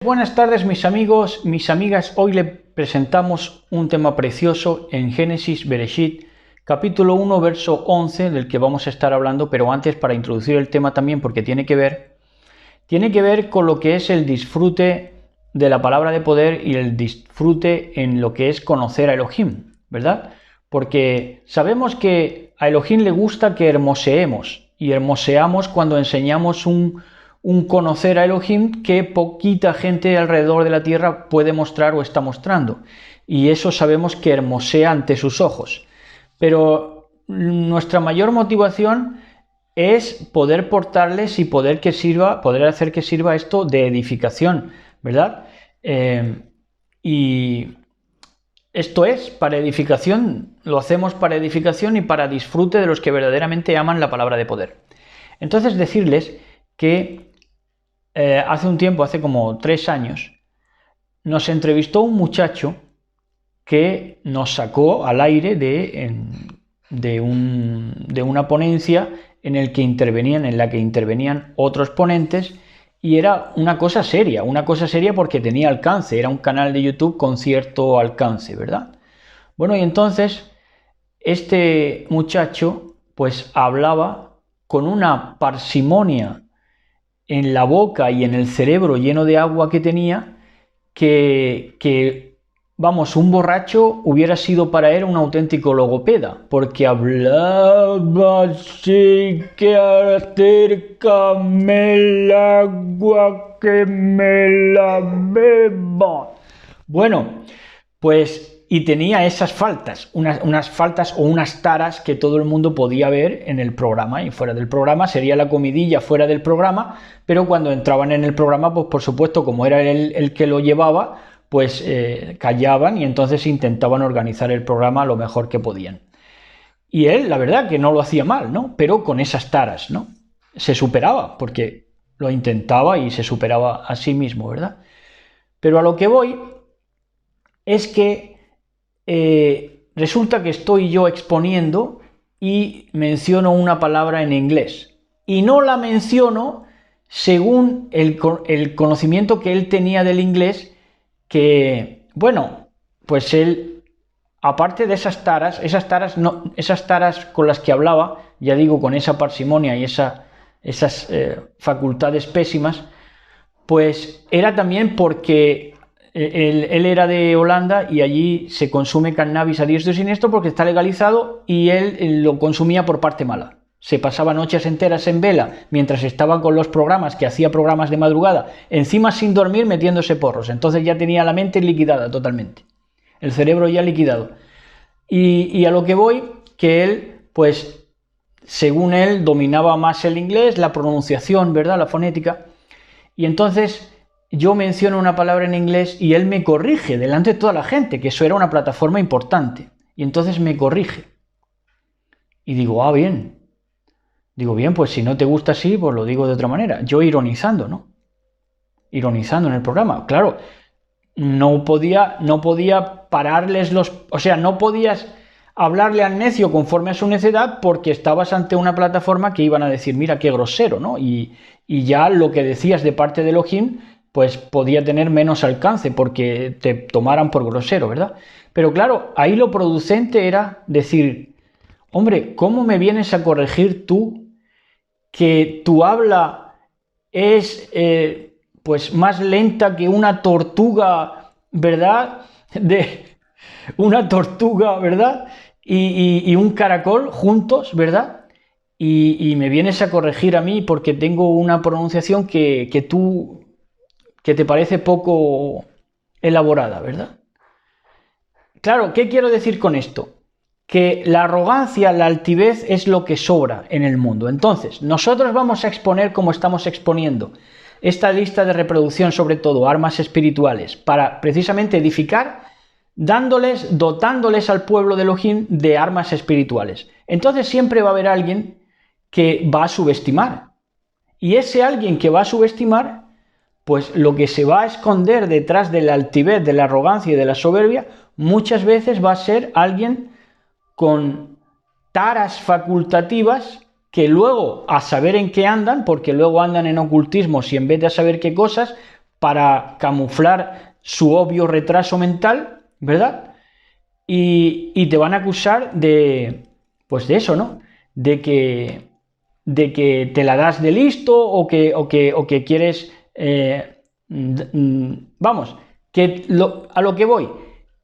Buenas tardes mis amigos, mis amigas. Hoy le presentamos un tema precioso en Génesis Bereshit, capítulo 1, verso 11, del que vamos a estar hablando, pero antes, para introducir el tema también, porque tiene que ver con lo que es el disfrute de la palabra de poder y el disfrute en lo que es conocer a Elohim, ¿verdad? Porque sabemos que a Elohim le gusta que hermoseemos, y hermoseamos cuando enseñamos un conocer a Elohim que poquita gente alrededor de la tierra puede mostrar o está mostrando, y eso sabemos que hermosea ante sus ojos. Pero nuestra mayor motivación es poder portarles y poder hacer que sirva esto de edificación, ¿verdad? Y esto es para edificación, lo hacemos para edificación y para disfrute de los que verdaderamente aman la palabra de poder. Entonces, decirles que hace un tiempo, hace como 3 años, nos entrevistó un muchacho que nos sacó al aire de una ponencia en la que intervenían otros ponentes, y era una cosa seria porque tenía alcance, era un canal de YouTube con cierto alcance, ¿verdad? Bueno, y entonces este muchacho pues hablaba con una parsimonia en la boca y en el cerebro lleno de agua que tenía, que vamos, un borracho hubiera sido para él un auténtico logopeda, porque hablaba así, que acércame el agua que me la beba. Bueno, pues, y tenía esas faltas, unas faltas o unas taras que todo el mundo podía ver en el programa, y fuera del programa sería la comidilla fuera del programa, pero cuando entraban en el programa, pues por supuesto, como era él el que lo llevaba, pues callaban, y entonces intentaban organizar el programa lo mejor que podían. Y él, la verdad, que no lo hacía mal, ¿no? Pero con esas taras, ¿no? Se superaba, porque lo intentaba y se superaba a sí mismo, ¿verdad? Pero a lo que voy es que resulta que estoy yo exponiendo y menciono una palabra en inglés, y no la menciono según el conocimiento que él tenía del inglés, que, bueno, pues él, aparte de esas taras con las que hablaba, ya digo, con esa parsimonia y esas facultades pésimas, pues era también porque él era de Holanda, y allí se consume cannabis a diestro y siniestro porque está legalizado, y él lo consumía por parte mala. Se pasaba noches enteras en vela mientras estaba con los programas, que hacía programas de madrugada, encima sin dormir, metiéndose porros. Entonces ya tenía la mente liquidada totalmente, el cerebro ya liquidado. Y a lo que voy, que él, pues, según él, dominaba más el inglés, la pronunciación, ¿verdad?, la fonética, y entonces yo menciono una palabra en inglés y él me corrige delante de toda la gente, que eso era una plataforma importante, y entonces me corrige. Y digo, bien. Digo, bien, pues si no te gusta así, pues lo digo de otra manera. Yo ironizando, ¿no? Ironizando en el programa. Claro, no podía pararles o sea, no podías hablarle al necio conforme a su necedad, porque estabas ante una plataforma que iban a decir, mira qué grosero, ¿no? Y ya lo que decías de parte de Elohim, pues podía tener menos alcance porque te tomaran por grosero, ¿verdad? Pero claro, ahí lo producente era decir, hombre, ¿cómo me vienes a corregir tú, que tu habla es pues más lenta que una tortuga, ¿verdad? Una tortuga, ¿verdad? Y un caracol juntos, ¿verdad? Y me vienes a corregir a mí porque tengo una pronunciación que te parece poco elaborada, ¿verdad? Claro, ¿qué quiero decir con esto? Que la arrogancia, la altivez es lo que sobra en el mundo. Entonces, nosotros vamos a exponer, como estamos exponiendo, esta lista de reproducción, sobre todo armas espirituales, para precisamente edificar, dotándoles al pueblo de Elohim de armas espirituales. Entonces siempre va a haber alguien que va a subestimar, y ese alguien que va a subestimar, pues lo que se va a esconder detrás de la altivez, de la arrogancia y de la soberbia, muchas veces va a ser alguien con taras facultativas, que luego, a saber en qué andan, porque luego andan en ocultismos, y en vez de a saber qué cosas, para camuflar su obvio retraso mental, ¿verdad? Y te van a acusar pues de eso, ¿no? De que te la das de listo o que quieres, vamos, a lo que voy,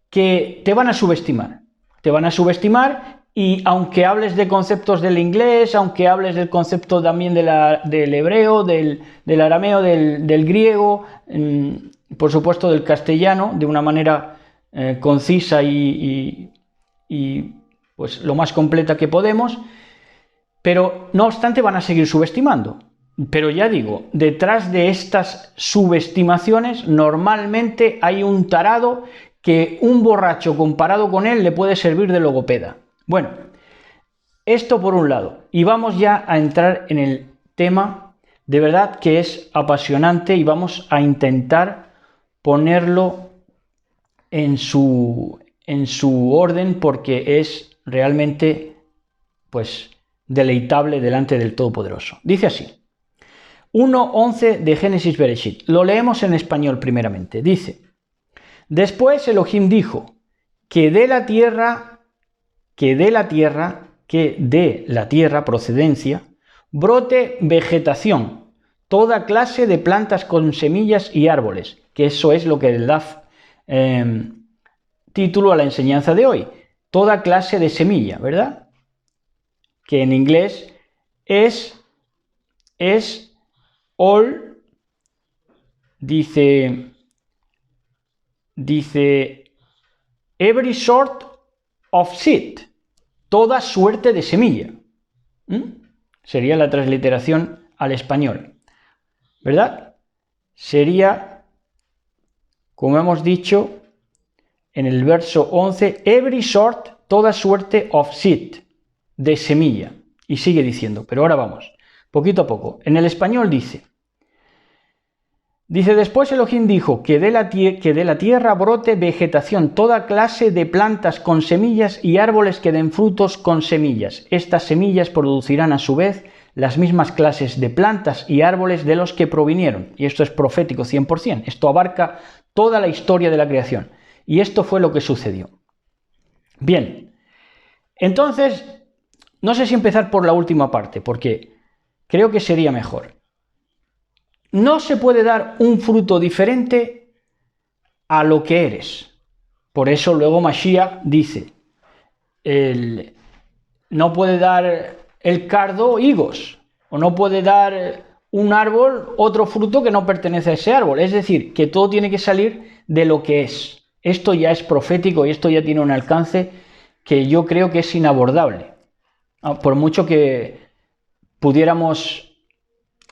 que te van a subestimar. Te van a subestimar y aunque hables de conceptos del inglés, aunque hables del concepto también del hebreo, del arameo, del griego, por supuesto del castellano, de una manera concisa y pues lo más completa que podemos, pero no obstante van a seguir subestimando. Pero ya digo, detrás de estas subestimaciones normalmente hay un tarado que un borracho comparado con él le puede servir de logopeda. Bueno, esto por un lado. Y vamos ya a entrar en el tema, de verdad que es apasionante y vamos a intentar ponerlo en su orden porque es realmente, pues, deleitable delante del Todopoderoso. Dice así, 1:11 de Génesis Bereshit. Lo leemos en español primeramente. Dice, después Elohim dijo, que de la tierra, procedencia, brote vegetación, toda clase de plantas con semillas y árboles, que eso es lo que le da título a la enseñanza de hoy, toda clase de semilla, ¿verdad? Que en inglés es all, dice every sort of seed, toda suerte de semilla. Sería la transliteración al español, ¿verdad? Sería, como hemos dicho en el verso 11, every sort, toda suerte of seed, de semilla. Y sigue diciendo, pero ahora vamos, poquito a poco. En el español dice, después Elohim dijo que de la tierra brote vegetación, toda clase de plantas con semillas y árboles que den frutos con semillas. Estas semillas producirán a su vez las mismas clases de plantas y árboles de los que provinieron. Y esto es profético 100%. Esto abarca toda la historia de la creación. Y esto fue lo que sucedió. Bien, entonces, no sé si empezar por la última parte, porque creo que sería mejor. No se puede dar un fruto diferente a lo que eres. Por eso luego Mashiach dice, no puede dar el cardo higos, o no puede dar un árbol otro fruto que no pertenece a ese árbol. Es decir, que todo tiene que salir de lo que es. Esto ya es profético y esto ya tiene un alcance que yo creo que es inabordable. Por mucho que pudiéramos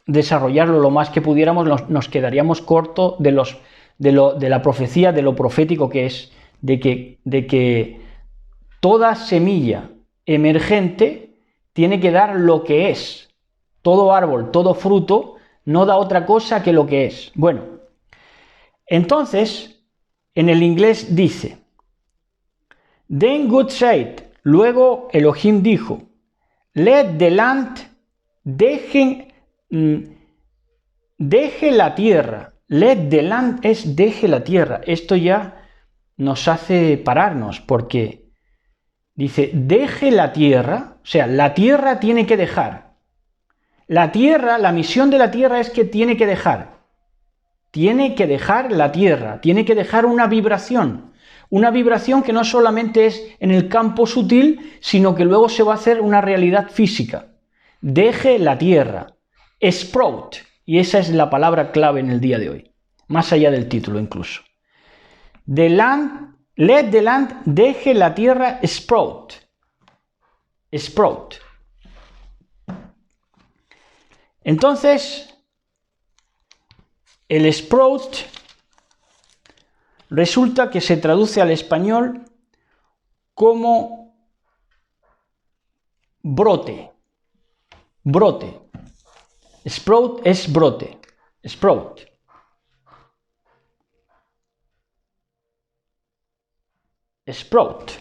desarrollarlo lo más que pudiéramos, nos quedaríamos cortos de la profecía, de lo profético que es, de que toda semilla emergente tiene que dar lo que es. Todo árbol, todo fruto no da otra cosa que lo que es. Bueno, entonces, en el inglés dice, then God said, luego Elohim dijo, let the land, deje la tierra. Let the land es deje la tierra. Esto ya nos hace pararnos porque dice, deje la tierra, o sea, la tierra tiene que dejar. La tierra, la misión de la tierra es que tiene que dejar. Tiene que dejar la tierra, tiene que dejar una vibración que no solamente es en el campo sutil, sino que luego se va a hacer una realidad física. Deje la tierra, sprout, y esa es la palabra clave en el día de hoy, más allá del título incluso. The land, let the land, deje la tierra, sprout. Sprout. Entonces, el sprout resulta que se traduce al español como brote. Brote. Sprout es brote. Sprout. Sprout.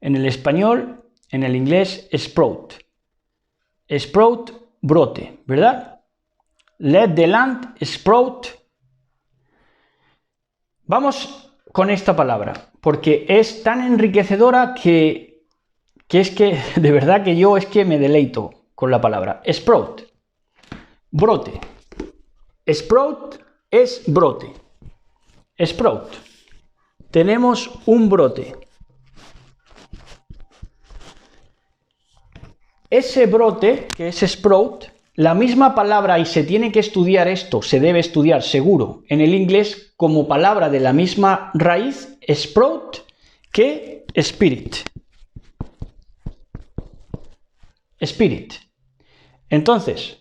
En el español, en el inglés, sprout. Sprout, brote, ¿verdad? Let the land sprout, Vamos con esta palabra, porque es tan enriquecedora que es que, de verdad que yo es que me deleito con la palabra. Sprout, brote. Sprout es brote. Sprout. Tenemos un brote. Ese brote, que es sprout, la misma palabra, y se tiene que estudiar esto, se debe estudiar seguro en el inglés como palabra de la misma raíz, sprout, que spirit. Spirit. Entonces,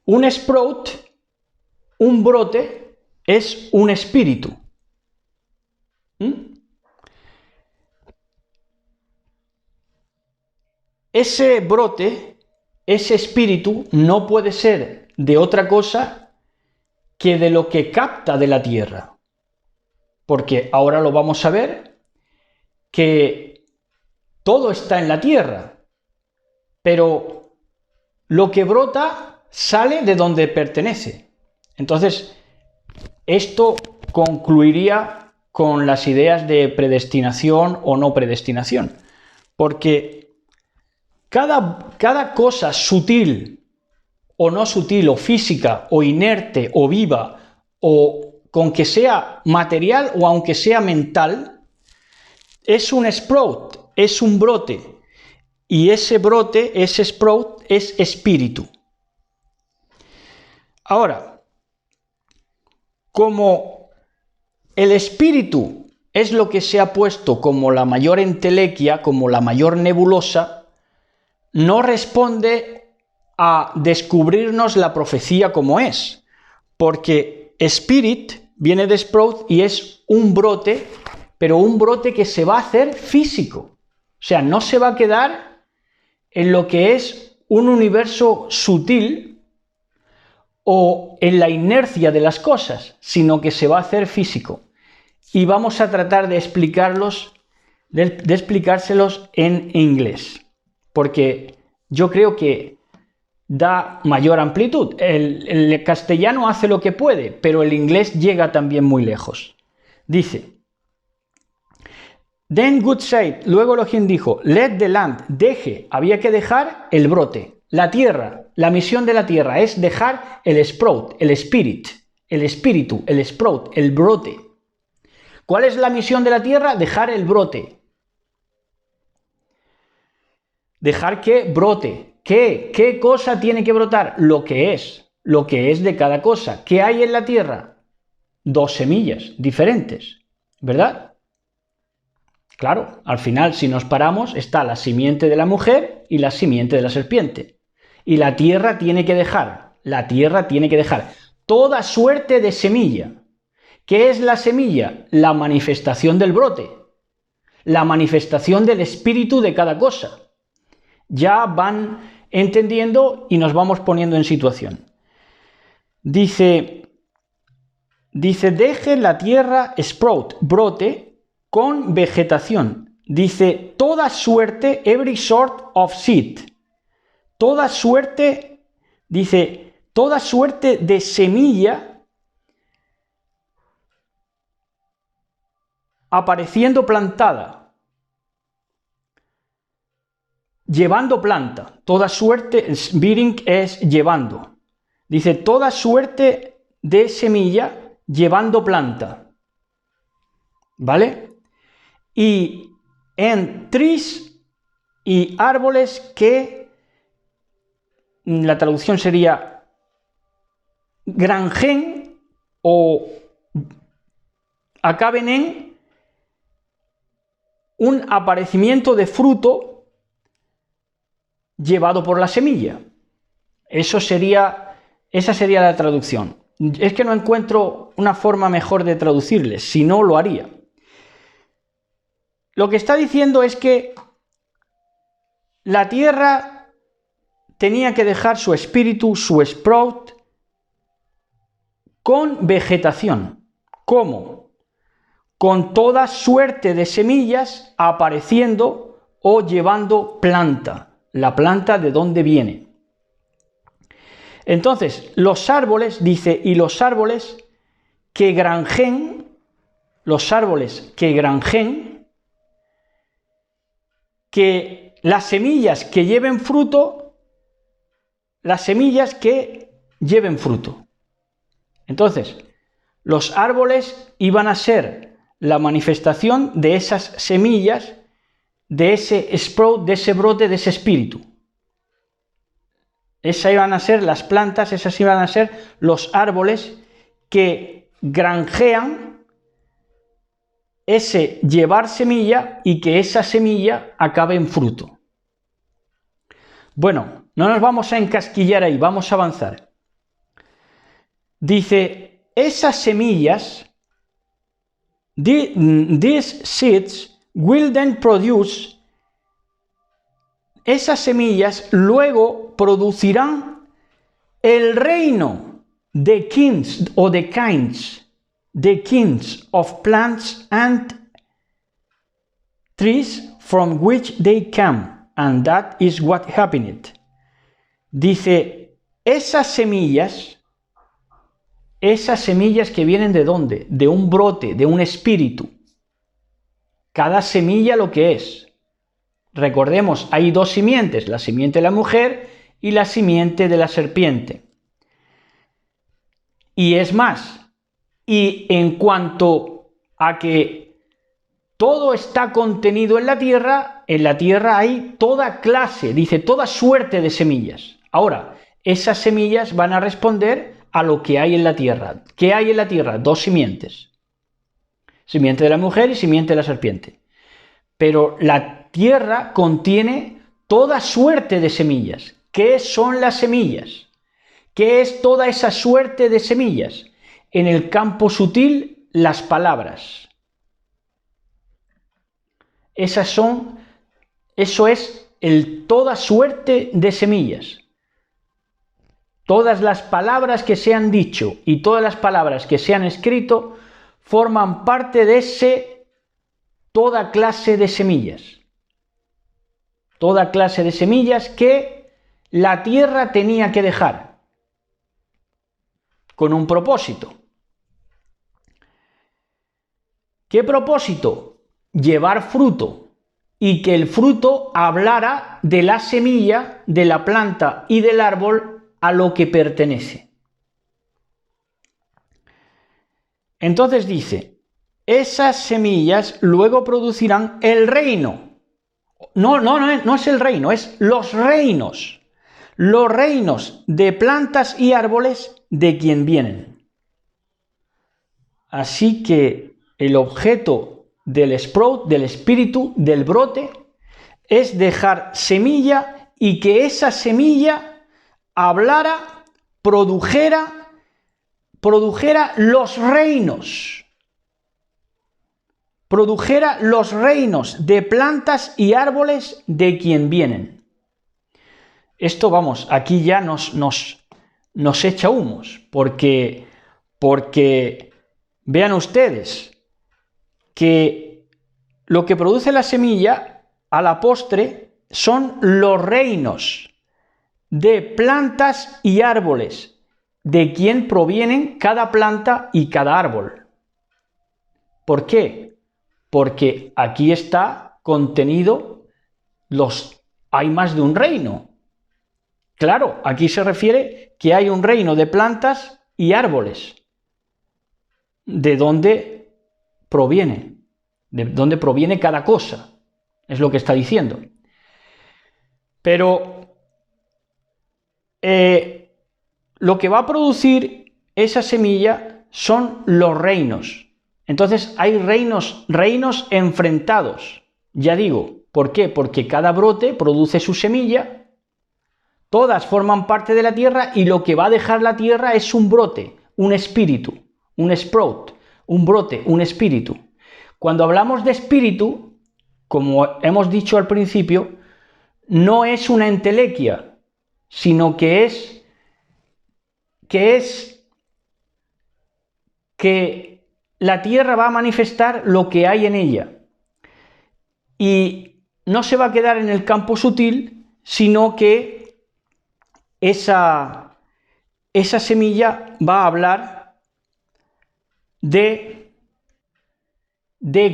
un sprout, un brote, es un espíritu. Ese brote, ese espíritu, no puede ser de otra cosa que de lo que capta de la tierra. Porque ahora lo vamos a ver, que todo está en la tierra, pero lo que brota sale de donde pertenece. Entonces, esto concluiría con las ideas de predestinación o no predestinación, porque cada cosa sutil o no sutil, o física, o inerte, o viva, o con que sea material o aunque sea mental, es un sprout, es un brote, y ese brote, ese sprout, es espíritu. Ahora, como el espíritu es lo que se ha puesto como la mayor entelequia, como la mayor nebulosa, no responde a descubrirnos la profecía como es, porque spirit viene de sprout y es un brote, pero un brote que se va a hacer físico, o sea, no se va a quedar en lo que es un universo sutil o en la inercia de las cosas, sino que se va a hacer físico. Y vamos a tratar de explicárselos en inglés, porque yo creo que da mayor amplitud. El castellano hace lo que puede, pero el inglés llega también muy lejos. Dice, Then God said, luego Elohim dijo, let the land, deje, había que dejar el brote, la tierra, la misión de la tierra es dejar el sprout, el spirit, el espíritu, el sprout, el brote. ¿Cuál es la misión de la tierra? Dejar el brote. Dejar que brote. ¿Qué cosa tiene que brotar? Lo que es de cada cosa. ¿Qué hay en la tierra? 2 semillas diferentes, ¿verdad? Claro, al final, si nos paramos, está la simiente de la mujer y la simiente de la serpiente. Y la tierra tiene que dejar toda suerte de semilla. ¿Qué es la semilla? La manifestación del brote, la manifestación del espíritu de cada cosa. Ya van entendiendo y nos vamos poniendo en situación. Dice, deje la tierra sprout, brote, con vegetación. Dice, toda suerte, every sort of seed. Toda suerte, dice, toda suerte de semilla apareciendo plantada, llevando planta. Toda suerte, bearing es llevando. Dice, toda suerte de semilla llevando planta. ¿Vale? Y en trees y árboles que, la traducción sería granjen o acaben en un aparecimiento de fruto llevado por la semilla. Esa sería la traducción. Es que no encuentro una forma mejor de traducirles, si no lo haría. Lo que está diciendo es que la tierra tenía que dejar su espíritu, su sprout, con vegetación. ¿Cómo? Con toda suerte de semillas apareciendo o llevando planta. La planta de dónde viene. Entonces, los árboles, dice, y los árboles que granjen, los árboles que granjen, que las semillas que lleven fruto, las semillas que lleven fruto. Entonces, los árboles iban a ser la manifestación de esas semillas, de ese sprout, de ese brote, de ese espíritu. Esas iban a ser las plantas, esas iban a ser los árboles que granjean ese llevar semilla y que esa semilla acabe en fruto. Bueno, no nos vamos a encasquillar ahí, vamos a avanzar. Dice, esas semillas, these seeds will then produce, esas semillas luego producirán el reino de kings o de kinds, the kings of plants and trees from which they come, and that is what happened. Dice, esas semillas que vienen ¿de dónde? De un brote, de un espíritu. Cada semilla lo que es. Recordemos, hay dos simientes, la simiente de la mujer y la simiente de la serpiente. Y es más, y en cuanto a que todo está contenido en la tierra hay toda clase, dice, toda suerte de semillas. Ahora, esas semillas van a responder a lo que hay en la tierra. ¿Qué hay en la tierra? Dos simientes. Simiente de la mujer y simiente de la serpiente. Pero la tierra contiene toda suerte de semillas. ¿Qué son las semillas? ¿Qué es toda esa suerte de semillas? En el campo sutil, las palabras. Eso es toda suerte de semillas. Todas las palabras que se han dicho y todas las palabras que se han escrito forman parte de toda clase de semillas. Toda clase de semillas que la tierra tenía que dejar con un propósito. ¿Qué propósito? Llevar fruto y que el fruto hablara de la semilla, de la planta y del árbol a lo que pertenece. Entonces dice, esas semillas luego producirán el reino. No es el reino, es los reinos de plantas y árboles de quien vienen. Así que el objeto del sprout, del espíritu, del brote, es dejar semilla y que esa semilla hablara, produjera los reinos. Produjera los reinos de plantas y árboles de quien vienen. Esto, vamos, aquí ya nos echa humos, porque vean ustedes que lo que produce la semilla a la postre son los reinos de plantas y árboles, de quien provienen cada planta y cada árbol. ¿Por qué? Porque aquí está contenido hay más de un reino. Claro, aquí se refiere que hay un reino de plantas y árboles. ¿De dónde proviene? ¿De dónde proviene cada cosa? Es lo que está diciendo. Pero lo que va a producir esa semilla son los reinos. Entonces hay reinos enfrentados. Ya digo, ¿por qué? Porque cada brote produce su semilla, todas forman parte de la tierra y lo que va a dejar la tierra es un brote, un espíritu, un sprout, un brote, un espíritu. Cuando hablamos de espíritu, como hemos dicho al principio, no es una entelequia, sino que la tierra va a manifestar lo que hay en ella y no se va a quedar en el campo sutil, sino que esa semilla va a hablar de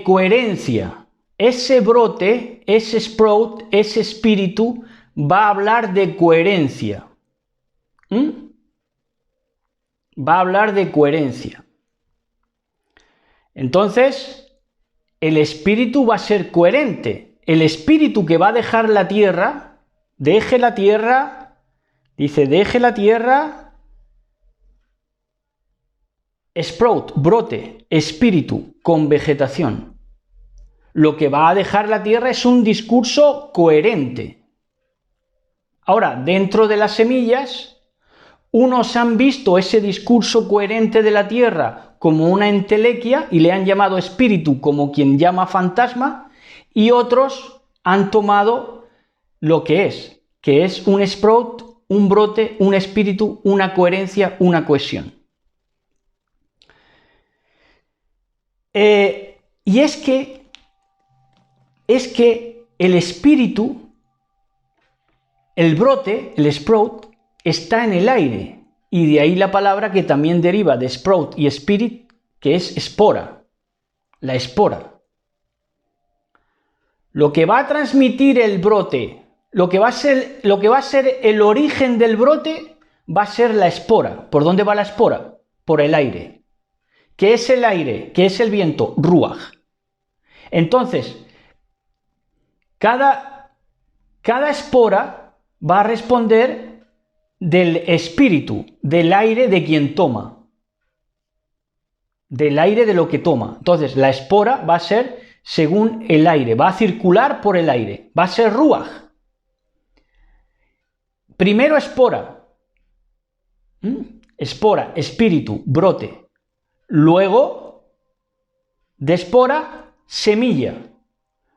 coherencia. Ese brote, ese sprout, ese espíritu va a hablar de coherencia. Va a hablar de coherencia. Entonces, el espíritu va a ser coherente. El espíritu que va a dejar la tierra, deje la tierra, dice, deje la tierra, sprout, brote, espíritu, con vegetación. Lo que va a dejar la tierra es un discurso coherente. Ahora, dentro de las semillas, unos han visto ese discurso coherente de la tierra como una entelequia y le han llamado espíritu como quien llama fantasma, y otros han tomado lo que es un sprout, un brote, un espíritu, una coherencia, una cohesión. Y es que el espíritu, el brote, el sprout, está en el aire, y de ahí la palabra que también deriva de sprout y spirit, que es espora, la espora. Lo que va a transmitir el brote, lo que va a ser el origen del brote, va a ser la espora. ¿Por dónde va la espora? Por el aire. ¿Qué es el aire? ¿Qué es el viento? Ruaj. Entonces, cada espora va a responder del espíritu, del aire de quien toma. Del aire de lo que toma. Entonces, la espora va a ser según el aire, va a circular por el aire, va a ser ruaj. Primero espora. Espora, espíritu, brote. Luego, de espora, semilla.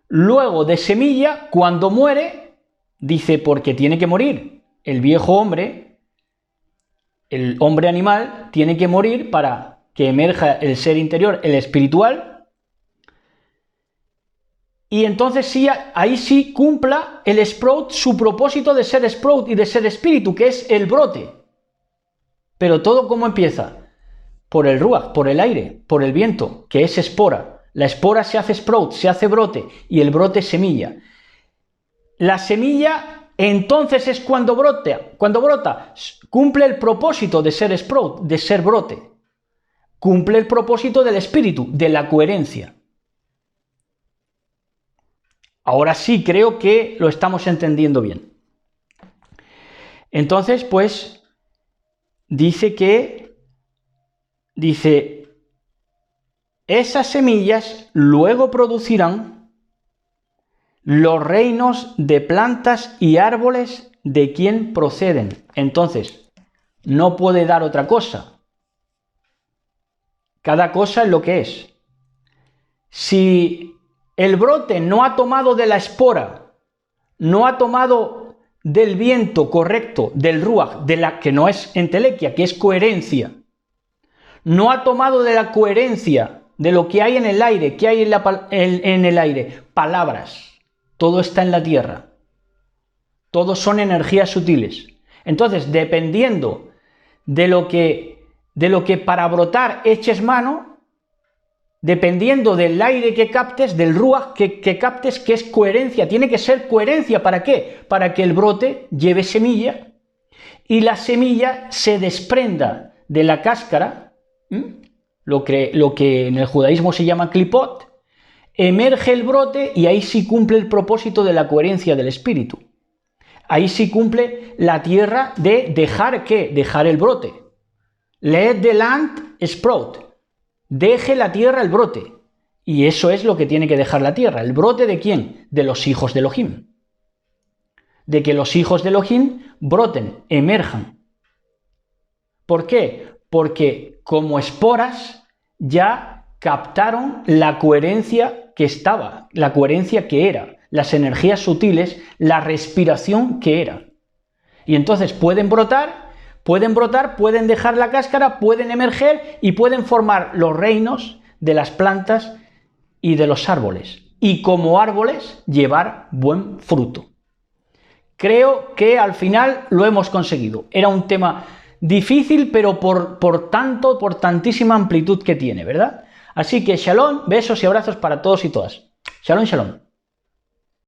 Luego de semilla, cuando muere, dice, porque tiene que morir. El viejo hombre, el hombre animal, tiene que morir para que emerja el ser interior, el espiritual. Y entonces sí, ahí sí cumpla el sprout su propósito de ser sprout y de ser espíritu, que es el brote. Pero todo ¿cómo empieza? Por el ruaj, por el aire, por el viento, que es espora. La espora se hace sprout, se hace brote, y el brote semilla. La semilla entonces es cuando brota, cumple el propósito de ser sprout, de ser brote. Cumple el propósito del espíritu, de la coherencia. Ahora sí creo que lo estamos entendiendo bien. Entonces, pues, dice, esas semillas luego producirán los reinos de plantas y árboles de quien proceden. Entonces, no puede dar otra cosa. Cada cosa es lo que es. Si el brote no ha tomado de la espora, no ha tomado del viento correcto, del ruaj, de la que no es entelequia, que es coherencia, no ha tomado de la coherencia de lo que hay en el aire, que hay en el aire, palabras, todo está en la tierra, todos son energías sutiles. Entonces, dependiendo de lo que para brotar eches mano, dependiendo del aire que captes, del ruaj que captes, que es coherencia, tiene que ser coherencia. ¿Para qué? Para que el brote lleve semilla y la semilla se desprenda de la cáscara, lo que en el judaísmo se llama klipot, emerge el brote y ahí sí cumple el propósito de la coherencia del espíritu. Ahí sí cumple la tierra de dejar ¿qué? Dejar el brote. Let the land sprout. Deje la tierra el brote. Y eso es lo que tiene que dejar la tierra. ¿El brote de quién? De los hijos de Elohim. De que los hijos de Elohim broten, emerjan. ¿Por qué? Porque como esporas ya captaron la coherencia que estaba, la coherencia que era, las energías sutiles, la respiración que era. Y entonces pueden brotar, pueden dejar la cáscara, pueden emerger y pueden formar los reinos de las plantas y de los árboles. Y como árboles llevar buen fruto. Creo que al final lo hemos conseguido. Era un tema difícil, pero por tantísima amplitud que tiene, ¿verdad? Así que shalom, besos y abrazos para todos y todas. Shalom, shalom.